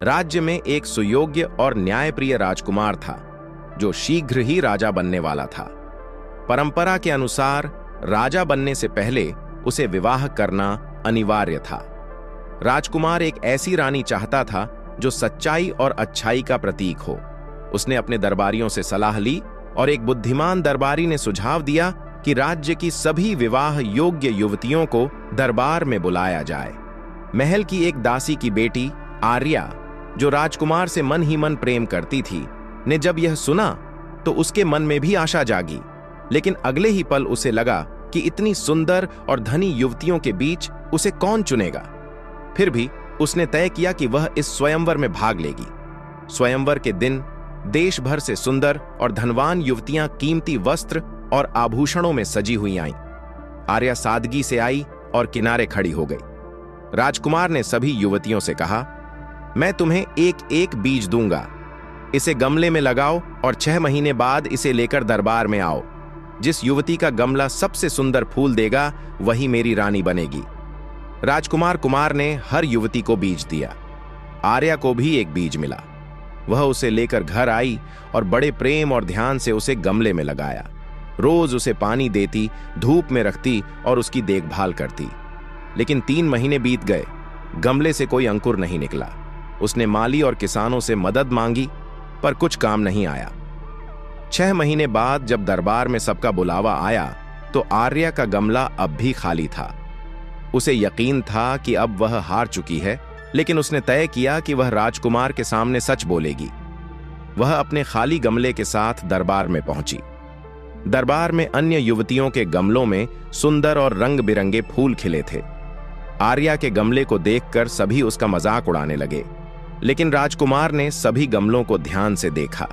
राज्य में एक सुयोग्य और न्यायप्रिय राजकुमार था जो शीघ्र ही राजा बनने वाला था। परंपरा के अनुसार राजा बनने से पहले उसे विवाह करना अनिवार्य था। राजकुमार एक ऐसी रानी चाहता था जो सच्चाई और अच्छाई का प्रतीक हो। उसने अपने दरबारियों से सलाह ली और एक बुद्धिमान दरबारी ने सुझाव दिया कि राज्य की सभी विवाह योग्य युवतियों को दरबार में बुलाया जाए। महल की एक दासी की बेटी आर्या, जो राजकुमार से मन ही मन प्रेम करती थी, ने जब यह सुना तो उसके मन में भी आशा जागी। लेकिन अगले ही पल उसे लगा कि इतनी सुंदर और धनी युवतियों के बीच उसे कौन चुनेगा। फिर भी उसने तय किया कि वह इस स्वयंवर में भाग लेगी। स्वयंवर के दिन देश भर से सुंदर और धनवान युवतियां कीमती वस्त्र और आभूषणों में सजी हुई आईं। आर्या सादगी से आई और किनारे खड़ी हो गई। राजकुमार ने सभी युवतियों से कहा, मैं तुम्हें एक एक बीज दूंगा, इसे गमले में लगाओ और 6 महीने बाद इसे लेकर दरबार में आओ। जिस युवती का गमला सबसे सुंदर फूल देगा वही मेरी रानी बनेगी। राजकुमार ने हर युवती को बीज दिया। आर्या को भी एक बीज मिला। वह उसे लेकर घर आई और बड़े प्रेम और ध्यान से उसे गमले में लगाया। रोज उसे पानी देती, धूप में रखती और उसकी देखभाल करती। लेकिन 3 महीने बीत गए, गमले से कोई अंकुर नहीं निकला। उसने माली और किसानों से मदद मांगी, पर कुछ काम नहीं आया। 6 महीने बाद जब दरबार में सबका बुलावा आया तो आर्या का गमला अब भी खाली था। उसे यकीन था कि अब वह हार चुकी है, लेकिन उसने तय किया कि वह राजकुमार के सामने सच बोलेगी। वह अपने खाली गमले के साथ दरबार में पहुंची। दरबार में अन्य युवतियों के गमलों में सुंदर और रंग बिरंगे फूल खिले थे। आर्या के गमले को देखकर सभी उसका मजाक उड़ाने लगे, लेकिन राजकुमार ने सभी गमलों को ध्यान से देखा।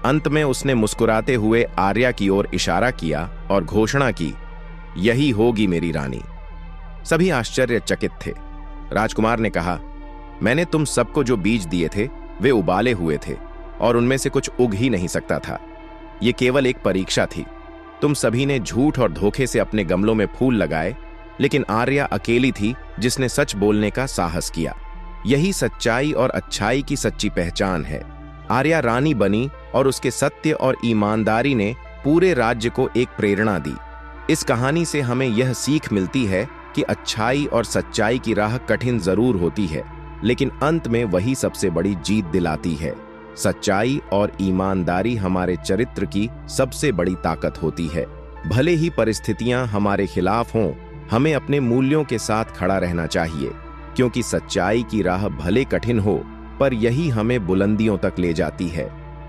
अंत में उसने मुस्कुराते हुए आर्या की ओर इशारा किया और घोषणा की, यही होगी मेरी रानी। सभी आश्चर्यचकित थे। राजकुमार ने कहा, मैंने तुम सबको जो बीज दिए थे वे उबाले हुए थे और उनमें से कुछ उग ही नहीं सकता था। ये केवल एक परीक्षा थी। तुम सभी ने झूठ और धोखे से अपने गमलों में फूल लगाए, लेकिन आर्या अकेली थी जिसने सच बोलने का साहस किया। यही सच्चाई और अच्छाई की सच्ची पहचान है। आर्या रानी बनी और उसके सत्य और ईमानदारी ने पूरे राज्य को एक प्रेरणा दी। इस कहानी से हमें यह सीख मिलती है कि अच्छाई और सच्चाई की राह कठिन जरूर होती है, लेकिन अंत में वही सबसे बड़ी जीत दिलाती है। सच्चाई और ईमानदारी हमारे चरित्र की सबसे बड़ी ताकत होती है। भले ही परिस्थितियां हमारे खिलाफ हों, हमें अपने मूल्यों के साथ खड़ा रहना चाहिए, क्योंकि सच्चाई की राह भले कठिन हो, पर यही हमें बुलंदियों तक ले जाती है।